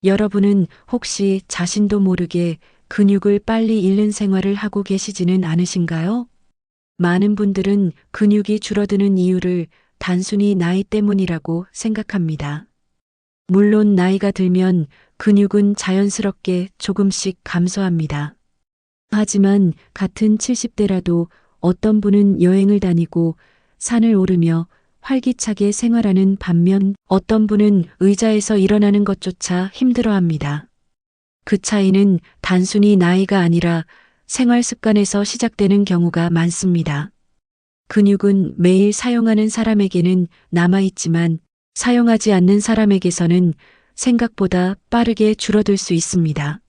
여러분은 혹시 자신도 모르게 근육을 빨리 잃는 생활을 하고 계시지는 않으신가요? 많은 분들은 근육이 줄어드는 이유를 단순히 나이 때문이라고 생각합니다. 물론 나이가 들면 근육은 자연스럽게 조금씩 감소합니다. 하지만 같은 70대라도 어떤 분은 여행을 다니고 산을 오르며 활기차게 생활하는 반면 어떤 분은 의자에서 일어나는 것조차 힘들어합니다. 그 차이는 단순히 나이가 아니라 생활 습관에서 시작되는 경우가 많습니다. 근육은 매일 사용하는 사람에게는 남아있지만 사용하지 않는 사람에게서는 생각보다 빠르게 줄어들 수 있습니다.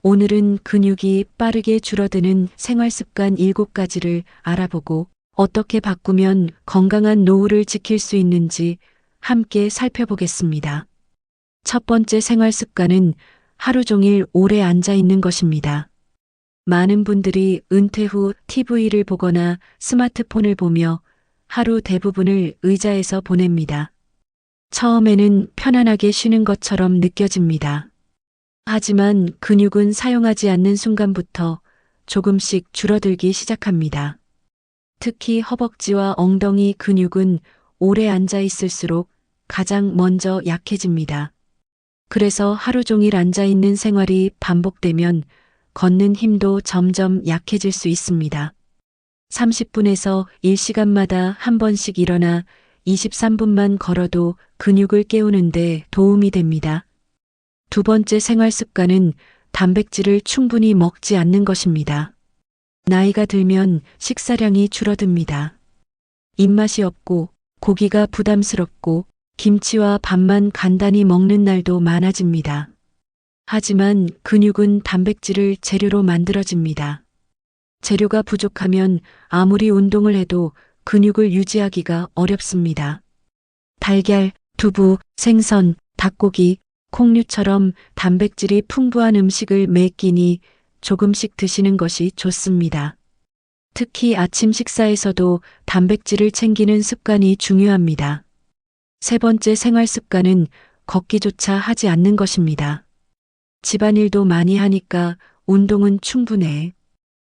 오늘은 근육이 빠르게 줄어드는 생활 습관 7가지를 알아보고 어떻게 바꾸면 건강한 노후를 지킬 수 있는지 함께 살펴보겠습니다. 첫 번째 생활 습관은 하루 종일 오래 앉아 있는 것입니다. 많은 분들이 은퇴 후 TV를 보거나 스마트폰을 보며 하루 대부분을 의자에서 보냅니다. 처음에는 편안하게 쉬는 것처럼 느껴집니다. 하지만 근육은 사용하지 않는 순간부터 조금씩 줄어들기 시작합니다. 특히 허벅지와 엉덩이 근육은 오래 앉아 있을수록 가장 먼저 약해집니다. 그래서 하루 종일 앉아 있는 생활이 반복되면 걷는 힘도 점점 약해질 수 있습니다. 30분에서 1시간마다 한 번씩 일어나 23분만 걸어도 근육을 깨우는데 도움이 됩니다. 두 번째 생활 습관은 단백질을 충분히 먹지 않는 것입니다. 나이가 들면 식사량이 줄어듭니다. 입맛이 없고 고기가 부담스럽고 김치와 밥만 간단히 먹는 날도 많아집니다. 하지만 근육은 단백질을 재료로 만들어집니다. 재료가 부족하면 아무리 운동을 해도 근육을 유지하기가 어렵습니다. 달걀, 두부, 생선, 닭고기, 콩류처럼 단백질이 풍부한 음식을 매 끼니 조금씩 드시는 것이 좋습니다. 특히 아침 식사에서도 단백질을 챙기는 습관이 중요합니다. 세 번째 생활 습관은 걷기조차 하지 않는 것입니다. 집안일도 많이 하니까 운동은 충분해.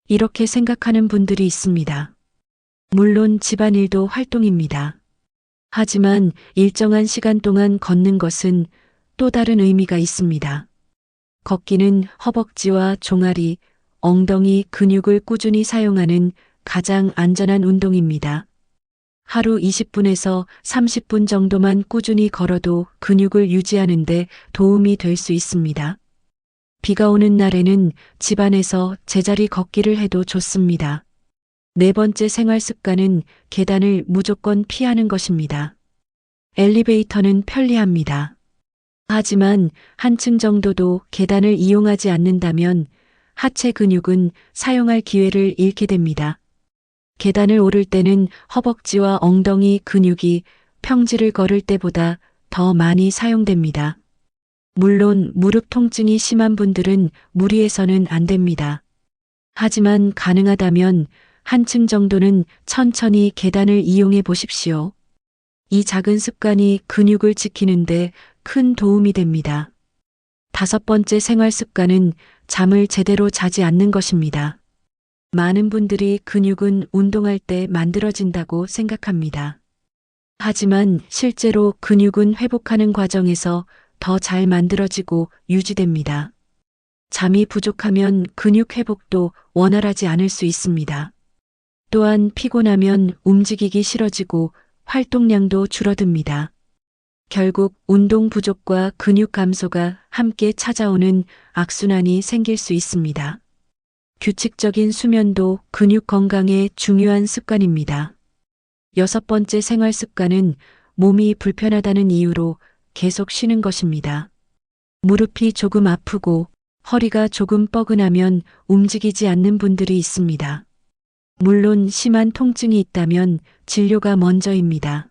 이렇게 생각하는 분들이 있습니다. 물론 집안일도 활동입니다. 하지만 일정한 시간 동안 걷는 것은 또 다른 의미가 있습니다. 걷기는 허벅지와 종아리, 엉덩이 근육을 꾸준히 사용하는 가장 안전한 운동입니다. 하루 20분에서 30분 정도만 꾸준히 걸어도 근육을 유지하는 데 도움이 될 수 있습니다. 비가 오는 날에는 집안에서 제자리 걷기를 해도 좋습니다. 네 번째 생활 습관은 계단을 무조건 피하는 것입니다. 엘리베이터는 편리합니다. 하지만 한층 정도도 계단을 이용하지 않는다면 하체 근육은 사용할 기회를 잃게 됩니다. 계단을 오를 때는 허벅지와 엉덩이 근육이 평지를 걸을 때보다 더 많이 사용됩니다. 물론 무릎 통증이 심한 분들은 무리해서는 안 됩니다. 하지만 가능하다면 한층 정도는 천천히 계단을 이용해 보십시오. 이 작은 습관이 근육을 지키는데 큰 도움이 됩니다. 다섯 번째 생활 습관은 잠을 제대로 자지 않는 것입니다. 많은 분들이 근육은 운동할 때 만들어진다고 생각합니다. 하지만 실제로 근육은 회복하는 과정에서 더 잘 만들어지고 유지됩니다. 잠이 부족하면 근육 회복도 원활하지 않을 수 있습니다. 또한 피곤하면 움직이기 싫어지고 활동량도 줄어듭니다. 결국 운동 부족과 근육 감소가 함께 찾아오는 악순환이 생길 수 있습니다. 규칙적인 수면도 근육 건강에 중요한 습관입니다. 여섯 번째 생활 습관은 몸이 불편하다는 이유로 계속 쉬는 것입니다. 무릎이 조금 아프고 허리가 조금 뻐근하면 움직이지 않는 분들이 있습니다. 물론 심한 통증이 있다면 진료가 먼저입니다.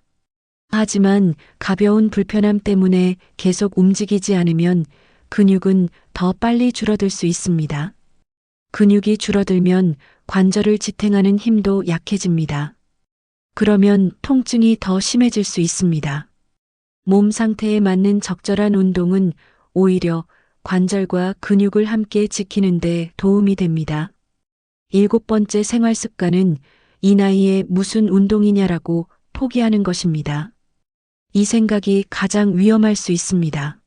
하지만 가벼운 불편함 때문에 계속 움직이지 않으면 근육은 더 빨리 줄어들 수 있습니다. 근육이 줄어들면 관절을 지탱하는 힘도 약해집니다. 그러면 통증이 더 심해질 수 있습니다. 몸 상태에 맞는 적절한 운동은 오히려 관절과 근육을 함께 지키는 데 도움이 됩니다. 7번째 생활 습관은 이 나이에 무슨 운동이냐라고 포기하는 것입니다. 이 생각이 가장 위험할 수 있습니다.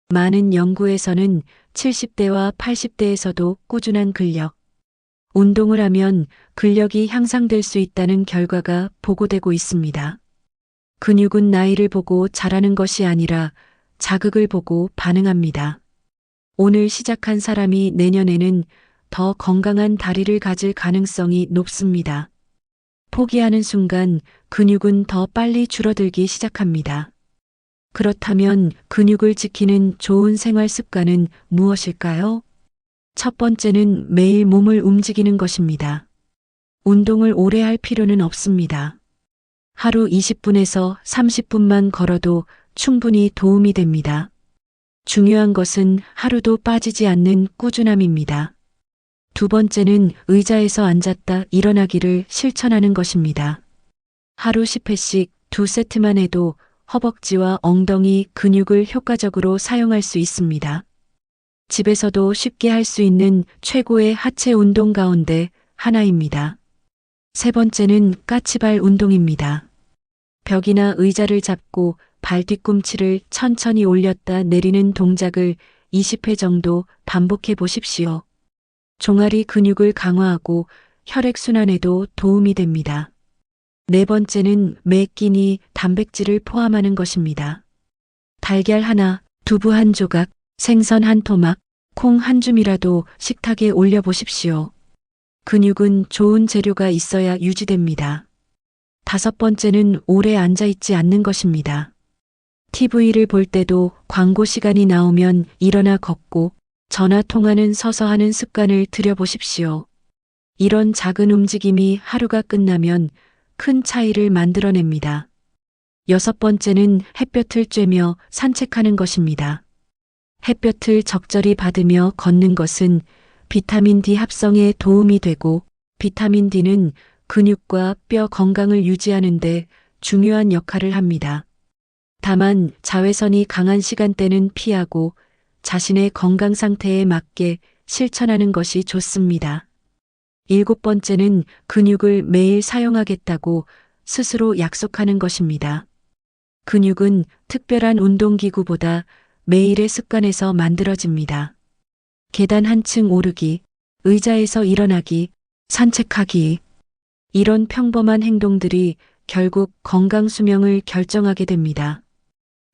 많은 연구에서는 70대와 80대에서도 꾸준한 근력, 운동을 하면 근력이 향상될 수 있다는 결과가 보고되고 있습니다. 근육은 나이를 보고 자라는 것이 아니라 자극을 보고 반응합니다. 오늘 시작한 사람이 내년에는 더 건강한 다리를 가질 가능성이 높습니다. 포기하는 순간 근육은 더 빨리 줄어들기 시작합니다. 그렇다면 근육을 지키는 좋은 생활 습관은 무엇일까요? 첫 번째는 매일 몸을 움직이는 것입니다. 운동을 오래 할 필요는 없습니다. 하루 20분에서 30분만 걸어도 충분히 도움이 됩니다. 중요한 것은 하루도 빠지지 않는 꾸준함입니다. 두 번째는 의자에서 앉았다 일어나기를 실천하는 것입니다. 하루 10회씩 2세트만 해도 허벅지와 엉덩이 근육을 효과적으로 사용할 수 있습니다. 집에서도 쉽게 할 수 있는 최고의 하체 운동 가운데 하나입니다. 세 번째는 까치발 운동입니다. 벽이나 의자를 잡고 발 뒤꿈치를 천천히 올렸다 내리는 동작을 20회 정도 반복해 보십시오. 종아리 근육을 강화하고 혈액순환에도 도움이 됩니다. 네 번째는 매 끼니 단백질을 포함하는 것입니다. 달걀 하나, 두부 한 조각, 생선 한 토막, 콩 한 줌이라도 식탁에 올려보십시오. 근육은 좋은 재료가 있어야 유지됩니다. 다섯 번째는 오래 앉아있지 않는 것입니다. TV를 볼 때도 광고 시간이 나오면 일어나 걷고 전화 통화는 서서 하는 습관을 들여보십시오. 이런 작은 움직임이 하루가 끝나면 큰 차이를 만들어냅니다. 여섯 번째는 햇볕을 쬐며 산책하는 것입니다. 햇볕을 적절히 받으며 걷는 것은 비타민 D 합성에 도움이 되고 비타민 D는 근육과 뼈 건강을 유지하는 데 중요한 역할을 합니다. 다만 자외선이 강한 시간대는 피하고 자신의 건강 상태에 맞게 실천하는 것이 좋습니다. 일곱 번째는 근육을 매일 사용하겠다고 스스로 약속하는 것입니다. 근육은 특별한 운동기구보다 매일의 습관에서 만들어집니다. 계단 한층 오르기, 의자에서 일어나기, 산책하기. 이런 평범한 행동들이 결국 건강 수명을 결정하게 됩니다.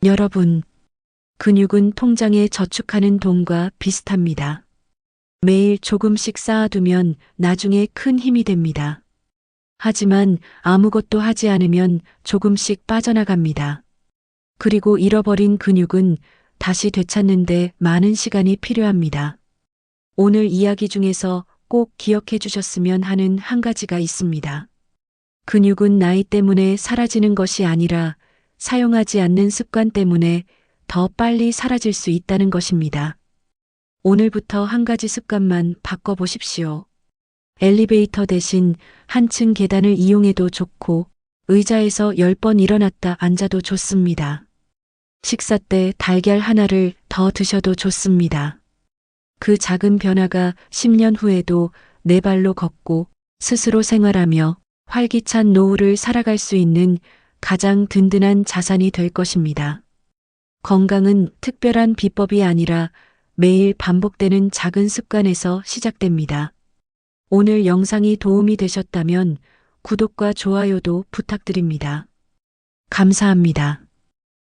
여러분, 근육은 통장에 저축하는 돈과 비슷합니다. 매일 조금씩 쌓아두면 나중에 큰 힘이 됩니다. 하지만 아무것도 하지 않으면 조금씩 빠져나갑니다. 그리고 잃어버린 근육은 다시 되찾는데 많은 시간이 필요합니다. 오늘 이야기 중에서 꼭 기억해 주셨으면 하는 한 가지가 있습니다. 근육은 나이 때문에 사라지는 것이 아니라 사용하지 않는 습관 때문에 더 빨리 사라질 수 있다는 것입니다. 오늘부터 한 가지 습관만 바꿔보십시오. 엘리베이터 대신 한층 계단을 이용해도 좋고 의자에서 10번 일어났다 앉아도 좋습니다. 식사 때 달걀 하나를 더 드셔도 좋습니다. 그 작은 변화가 10년 후에도 내 발로 걷고 스스로 생활하며 활기찬 노후를 살아갈 수 있는 가장 든든한 자산이 될 것입니다. 건강은 특별한 비법이 아니라 매일 반복되는 작은 습관에서 시작됩니다. 오늘 영상이 도움이 되셨다면 구독과 좋아요도 부탁드립니다. 감사합니다.